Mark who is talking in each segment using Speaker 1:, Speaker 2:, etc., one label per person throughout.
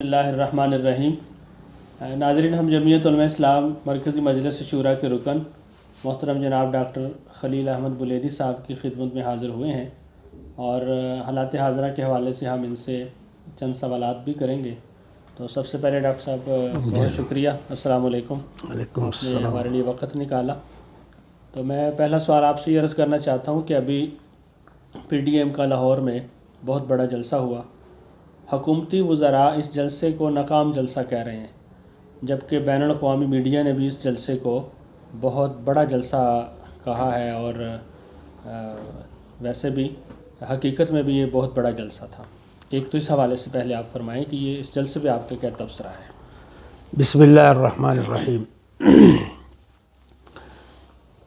Speaker 1: اللہ الرحمن الرحیم۔ ناظرین، ہم جمعیت علماء اسلام مرکزی مجلس شورا کے رکن محترم جناب ڈاکٹر خلیل احمد بلیدی صاحب کی خدمت میں حاضر ہوئے ہیں اور حالات حاضرہ کے حوالے سے ہم ان سے چند سوالات بھی کریں گے۔ تو سب سے پہلے ڈاکٹر صاحب بہت شکریہ، السلام علیکم۔
Speaker 2: وعلیکم
Speaker 1: آپ نے
Speaker 2: السلام۔
Speaker 1: ہمارے لیے وقت نکالا۔ تو میں پہلا سوال آپ سے یہ عرض کرنا چاہتا ہوں کہ ابھی پی ڈی ایم کا لاہور میں بہت بڑا جلسہ ہوا۔ حکومتی وزراء اس جلسے کو ناکام جلسہ کہہ رہے ہیں، جبکہ بین الاقوامی میڈیا نے بھی اس جلسے کو بہت بڑا جلسہ کہا ہے، اور ویسے بھی حقیقت میں بھی یہ بہت بڑا جلسہ تھا۔ ایک تو اس حوالے سے پہلے آپ فرمائیں کہ یہ اس جلسے پہ آپ کا کیا تبصرہ ہے؟
Speaker 2: بسم اللہ الرحمن الرحیم۔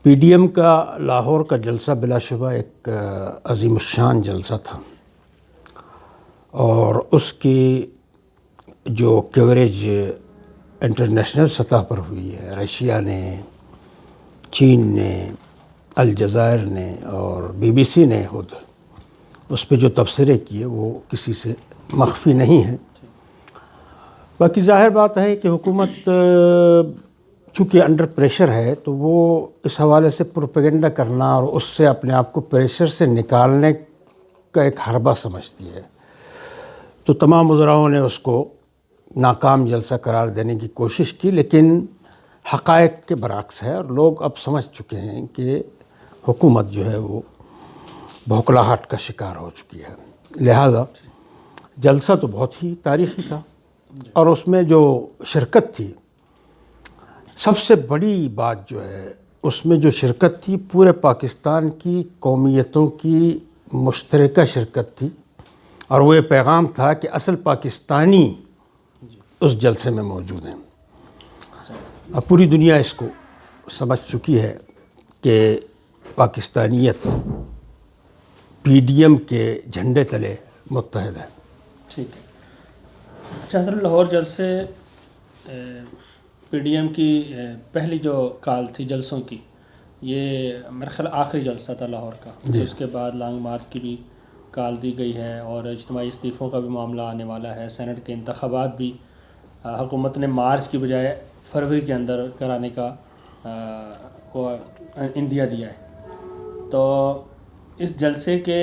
Speaker 2: پی ڈی ایم کا لاہور کا جلسہ بلا شبہ ایک عظیم الشان جلسہ تھا، اور اس کی جو کوریج انٹرنیشنل سطح پر ہوئی ہے، رشیا نے، چین نے، الجزائر نے اور بی بی سی نے خود اس پہ جو تبصرے کیے وہ کسی سے مخفی نہیں ہیں۔ باقی ظاہر بات ہے کہ حکومت چونکہ انڈر پریشر ہے تو وہ اس حوالے سے پروپیگنڈا کرنا اور اس سے اپنے آپ کو پریشر سے نکالنے کا ایک حربہ سمجھتی ہے، تو تمام وزراؤں نے اس کو ناکام جلسہ قرار دینے کی کوشش کی، لیکن حقائق کے برعکس ہے، اور لوگ اب سمجھ چکے ہیں کہ حکومت جو ہے وہ بھوکلاہٹ کا شکار ہو چکی ہے۔ لہذا جلسہ تو بہت ہی تاریخی تھا، اور اس میں جو شرکت تھی، سب سے بڑی بات جو ہے اس میں جو شرکت تھی پورے پاکستان کی قومیتوں کی مشترکہ شرکت تھی، اور وہ یہ پیغام تھا کہ اصل پاکستانی اس جلسے میں موجود ہیں۔ اب پوری دنیا اس کو سمجھ چکی ہے کہ پاکستانیت پی ڈی ایم کے جھنڈے تلے متحد ہے۔
Speaker 1: ٹھیک ہے۔ اچھا سر، لاہور جلسے پی ڈی ایم کی پہلی جو کال تھی جلسوں کی، یہ میرے خیال آخری جلسہ تھا لاہور کا، اس کے بعد لانگ مارچ کی بھی کال دی گئی ہے، اور اجتماعی استعفوں کا بھی معاملہ آنے والا ہے۔ سینٹ کے انتخابات بھی حکومت نے مارچ کی بجائے فروری کے اندر کرانے کا عندیہ دیا ہے۔ تو اس جلسے کے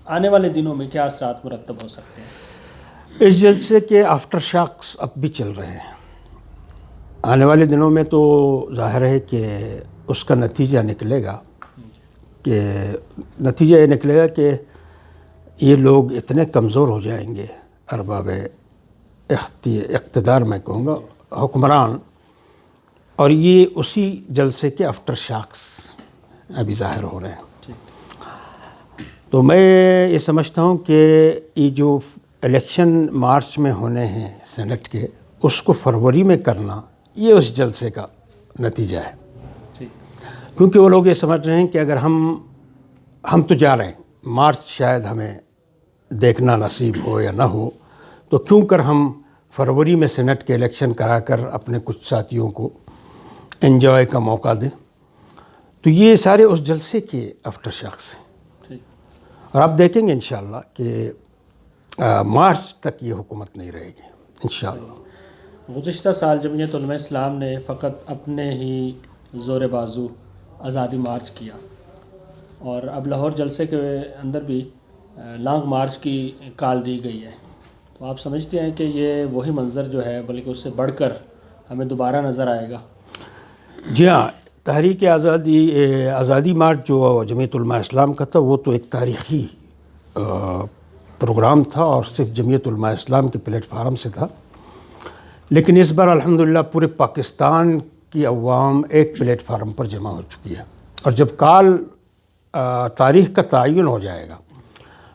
Speaker 1: آنے والے دنوں میں کیا اثرات مرتب ہو سکتے ہیں؟
Speaker 2: اس جلسے کے آفٹر شاکس اب بھی چل رہے ہیں۔ آنے والے دنوں میں تو ظاہر ہے کہ اس کا نتیجہ نکلے گا، کہ نتیجہ یہ نکلے گا کہ یہ لوگ اتنے کمزور ہو جائیں گے، ارباب اقتدار میں کہوں گا، حکمران، اور یہ اسی جلسے کے آفٹر شاکس ابھی ظاہر ہو رہے ہیں۔ تو میں یہ سمجھتا ہوں کہ یہ جو الیکشن مارچ میں ہونے ہیں سینٹ کے، اس کو فروری میں کرنا یہ اس جلسے کا نتیجہ ہے، کیونکہ وہ لوگ یہ سمجھ رہے ہیں کہ اگر ہم تو جا رہے ہیں، مارچ شاید ہمیں دیکھنا نصیب ہو یا نہ ہو، تو کیوں کر ہم فروری میں سینٹ کے الیکشن کرا کر اپنے کچھ ساتھیوں کو انجوائے کا موقع دیں۔ تو یہ سارے اس جلسے کے آفٹر شاکس ہیں، اور آپ دیکھیں گے انشاءاللہ کہ مارچ تک یہ حکومت نہیں رہے گی انشاءاللہ۔
Speaker 1: گزشتہ سال جمعیت علماء اسلام نے فقط اپنے ہی زور بازو آزادی مارچ کیا، اور اب لاہور جلسے کے اندر بھی لانگ مارچ کی کال دی گئی ہے۔ تو آپ سمجھتے ہیں کہ یہ وہی منظر جو ہے بلکہ اس سے بڑھ کر ہمیں دوبارہ نظر آئے گا؟
Speaker 2: جی ہاں، تحریک آزادی مارچ جو جمعیت علماء اسلام کا تھا وہ تو ایک تاریخی پروگرام تھا، اور صرف جمعیت علماء اسلام کے پلیٹ فارم سے تھا، لیکن اس بار الحمدللہ پورے پاکستان کی عوام ایک پلیٹ فارم پر جمع ہو چکی ہے، اور جب کال تاریخ کا تعین ہو جائے گا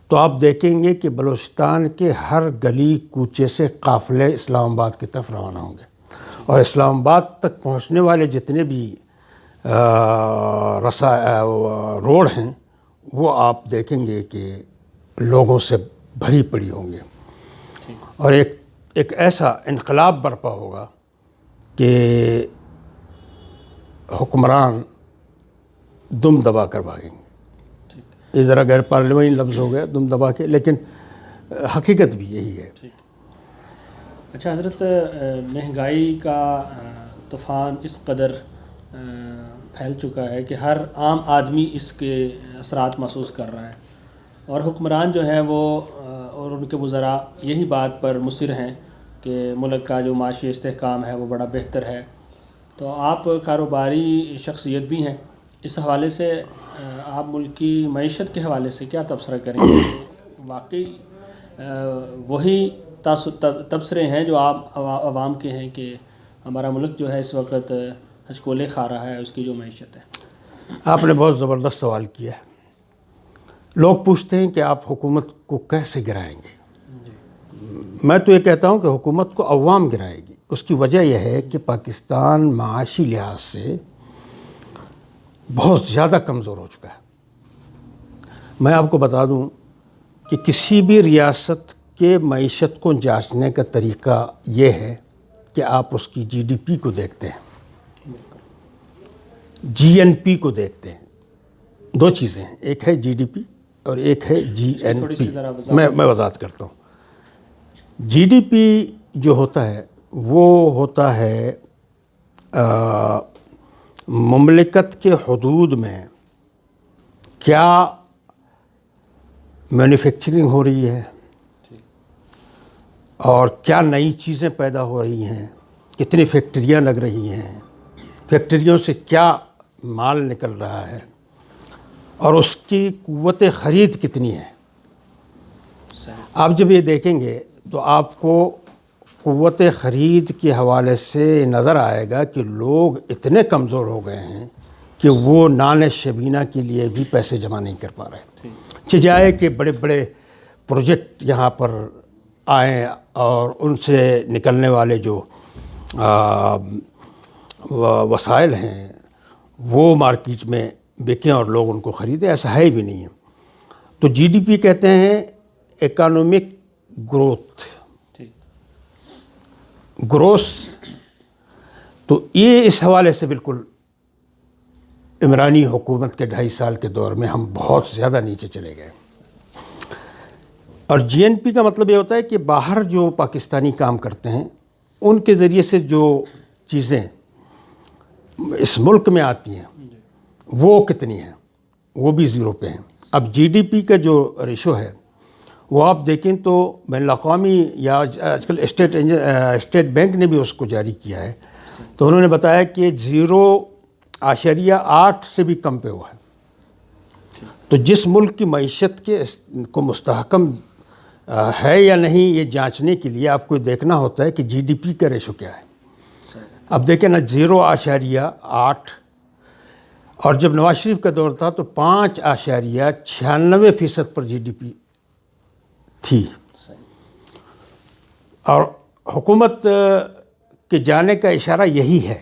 Speaker 2: تو آپ دیکھیں گے کہ بلوچستان کے ہر گلی کوچے سے قافلے اسلام آباد کی طرف روانہ ہوں گے، اور اسلام آباد تک پہنچنے والے جتنے بھی روڈ ہیں وہ آپ دیکھیں گے کہ لوگوں سے بھری پڑی ہوں گے، اور ایک ایسا انقلاب برپا ہوگا کہ حکمران دم دبا کر بھاگیں گے۔ یہ ذرا غیر پارلیمانی لفظ ہو گیا دم دبا کے، لیکن حقیقت بھی یہی ہے۔
Speaker 1: اچھا حضرت، مہنگائی کا طوفان اس قدر پھیل چکا ہے کہ ہر عام آدمی اس کے اثرات محسوس کر رہا ہے، اور حکمران جو ہیں وہ اور ان کے وزراء یہی بات پر مصر ہیں کہ ملک کا جو معاشی استحکام ہے وہ بڑا بہتر ہے. تو آپ کاروباری شخصیت بھی ہیں، اس حوالے سے آپ ملک کی معیشت کے حوالے سے کیا تبصرہ کریں گے؟ واقعی وہی تبصرے ہیں جو آپ عوام کے ہیں کہ ہمارا ملک جو ہے اس وقت ہچکولے کھا رہا ہے، اس کی جو معیشت ہے؟
Speaker 2: آپ نے بہت زبردست سوال کیا ہے. لوگ پوچھتے ہیں کہ آپ حکومت کو کیسے گرائیں گے. میں تو یہ کہتا ہوں کہ حکومت کو عوام گرائے گی. اس کی وجہ یہ ہے کہ پاکستان معاشی لحاظ سے بہت زیادہ کمزور ہو چکا ہے. میں آپ کو بتا دوں کہ کسی بھی ریاست کے معیشت کو جانچنے کا طریقہ یہ ہے کہ آپ اس کی جی ڈی پی کو دیکھتے ہیں، جی این پی کو دیکھتے ہیں. دو چیزیں ہیں، ایک ہے جی ڈی پی اور ایک ہے جی این پی. میں وضاحت کرتا ہوں. جی ڈی پی جو ہوتا ہے وہ ہوتا ہے مملکت کے حدود میں کیا مینوفیکچرنگ ہو رہی ہے اور کیا نئی چیزیں پیدا ہو رہی ہیں، کتنی فیکٹریاں لگ رہی ہیں، فیکٹریوں سے کیا مال نکل رہا ہے، اور اس کی قوت خرید کتنی ہے. آپ جب یہ دیکھیں گے تو آپ کو قوت خرید کے حوالے سے نظر آئے گا کہ لوگ اتنے کمزور ہو گئے ہیں کہ وہ نان شبینہ کے لیے بھی پیسے جمع نہیں کر پا رہے. چجائے کہ بڑے بڑے پروجیکٹ یہاں پر آئیں اور ان سے نکلنے والے جو وسائل ہیں وہ مارکیٹ میں بکیں اور لوگ ان کو خریدیں. ایسا ہے بھی نہیں ہے. تو جی ڈی پی کہتے ہیں اکانومک گروتھ، گروس. تو یہ اس حوالے سے بالکل عمرانی حکومت کے 2.5 سال کے دور میں ہم بہت زیادہ نیچے چلے گئے. اور جی این پی کا مطلب یہ ہوتا ہے کہ باہر جو پاکستانی کام کرتے ہیں ان کے ذریعے سے جو چیزیں اس ملک میں آتی ہیں وہ کتنی ہیں، وہ بھی زیرو پہ ہیں. اب جی ڈی پی کا جو ریشو ہے وہ آپ دیکھیں تو بین الاقوامی یا آج کل اسٹیٹ بینک نے بھی اس کو جاری کیا ہے. تو انہوں نے بتایا کہ 0.8 سے بھی کم پہ ہوا ہے. تو جس ملک کی معیشت کے کو مستحکم ہے یا نہیں یہ جانچنے کے لیے آپ کو دیکھنا ہوتا ہے کہ جی ڈی پی کا ریشو کیا ہے. اب دیکھیں نا 0.8، اور جب نواز شریف کا دور تھا تو 5.96% پر جی ڈی پی تھی. اور حکومت کے جانے کا اشارہ یہی ہے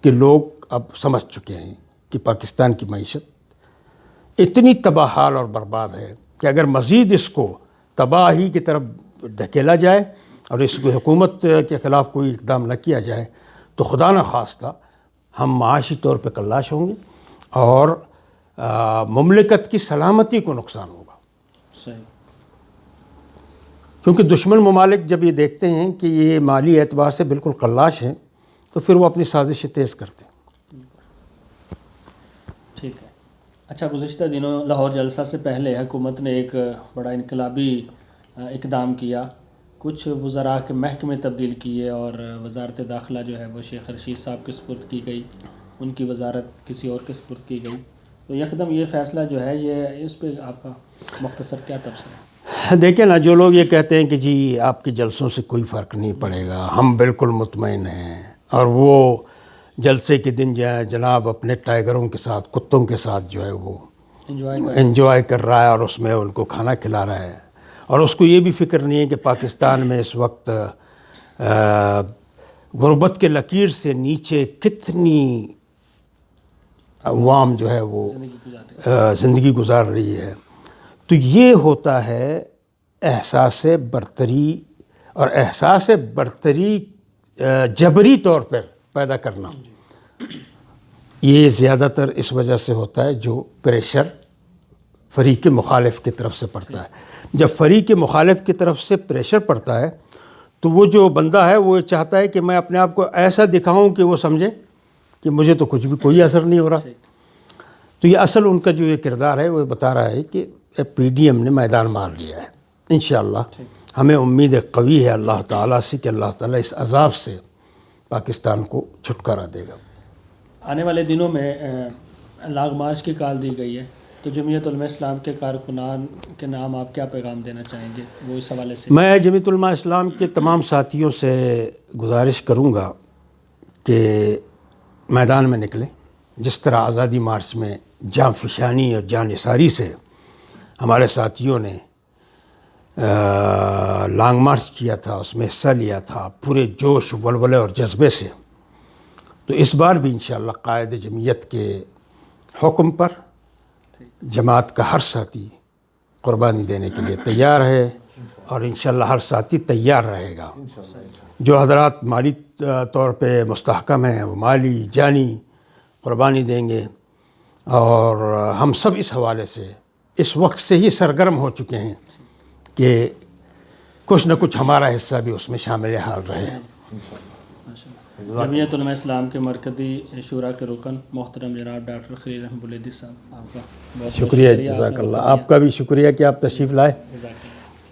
Speaker 2: کہ لوگ اب سمجھ چکے ہیں کہ پاکستان کی معیشت اتنی تباہ حال اور برباد ہے کہ اگر مزید اس کو تباہی کی طرف دھکیلا جائے اور اس کو حکومت کے خلاف کوئی اقدام نہ کیا جائے تو خدا نہ خواستہ ہم معاشی طور پہ کلاش ہوں گے اور مملکت کی سلامتی کو نقصان ہوگا.
Speaker 1: صحیح.
Speaker 2: کیونکہ دشمن ممالک جب یہ دیکھتے ہیں کہ یہ مالی اعتبار سے بالکل کلاش ہیں تو پھر وہ اپنی سازشیں تیز کرتے ہیں.
Speaker 1: ٹھیک ہے. اچھا، گزشتہ دنوں لاہور جلسہ سے پہلے حکومت نے ایک بڑا انقلابی اقدام کیا. کچھ وزراء کے محکمے تبدیل کیے اور وزارت داخلہ جو ہے وہ شیخ رشید صاحب کے سپرد کی گئی، ان کی وزارت کسی اور کے سپرد کی گئی. تو یکدم یہ فیصلہ جو ہے یہ اس پہ آپ کا مختصر کیا تبصرہ ہے؟
Speaker 2: دیکھیں نا، جو لوگ یہ کہتے ہیں کہ جی آپ کے جلسوں سے کوئی فرق نہیں پڑے گا، ہم بالکل مطمئن ہیں، اور وہ جلسے کے دن جناب اپنے ٹائیگروں کے ساتھ، کتوں کے ساتھ جو ہے وہ انجوائے کر رہا ہے اور اس میں ان کو کھانا کھلا رہا ہے، اور اس کو یہ بھی فکر نہیں ہے کہ پاکستان میں اس وقت غربت کے لکیر سے نیچے کتنی عوام جو ہے وہ زندگی گزار رہی ہے. تو یہ ہوتا ہے احساس برتری، اور احساس برتری جبری طور پر پیدا کرنا. یہ زیادہ تر اس وجہ سے ہوتا ہے جو پریشر فریق مخالف کی طرف سے پڑتا ہے۔ جب فریق مخالف کی طرف سے پریشر پڑتا ہے تو وہ جو بندہ ہے وہ چاہتا ہے کہ میں اپنے آپ کو ایسا دکھاؤں کہ وہ سمجھے کہ مجھے تو کچھ بھی کوئی اثر نہیں ہو رہا۔ تو یہ اصل ان کا جو یہ کردار ہے وہ بتا رہا ہے کہ پی ڈی ایم نے میدان مار لیا ہے۔ انشاءاللہ ہمیں امید قوی ہے اللہ تعالیٰ سے کہ اللہ تعالیٰ اس عذاب سے پاکستان کو چھٹکارا دے گا۔
Speaker 1: آنے والے دنوں میں لانگ مارچ کی کال دی گئی ہے، تو جمعیت علماء اسلام کے کارکنان کے نام آپ کیا پیغام دینا چاہیں گے وہ اس حوالے سے؟
Speaker 2: میں جمعیت علماء اسلام کے تمام ساتھیوں سے گزارش کروں گا کہ میدان میں نکلیں۔ جس طرح آزادی مارچ میں جاں فشانی اور جاں نثاری سے ہمارے ساتھیوں نے لانگ مارچ کیا تھا، اس میں حصہ لیا تھا پورے جوش ولولے اور جذبے سے، تو اس بار بھی انشاءاللہ قائد جمعیت کے حکم پر جماعت کا ہر ساتھی قربانی دینے کے لیے تیار ہے، اور انشاءاللہ ہر ساتھی تیار رہے گا۔ جو حضرات مالی طور پہ مستحکم ہیں وہ مالی جانی قربانی دیں گے، اور ہم سب اس حوالے سے اس وقت سے ہی سرگرم ہو چکے ہیں کہ کچھ نہ کچھ ہمارا حصہ بھی اس میں شامل حال رہے۔
Speaker 1: جمعیت علماء اسلام کے مرکزی شورا کے رکن محترم جناب ڈاکٹر خلیل احمد بلیدی صاحب، آپ کا بہت
Speaker 2: شکریہ، جزاک اللہ۔ آپ کا بھی شکریہ کہ آپ تشریف لائے۔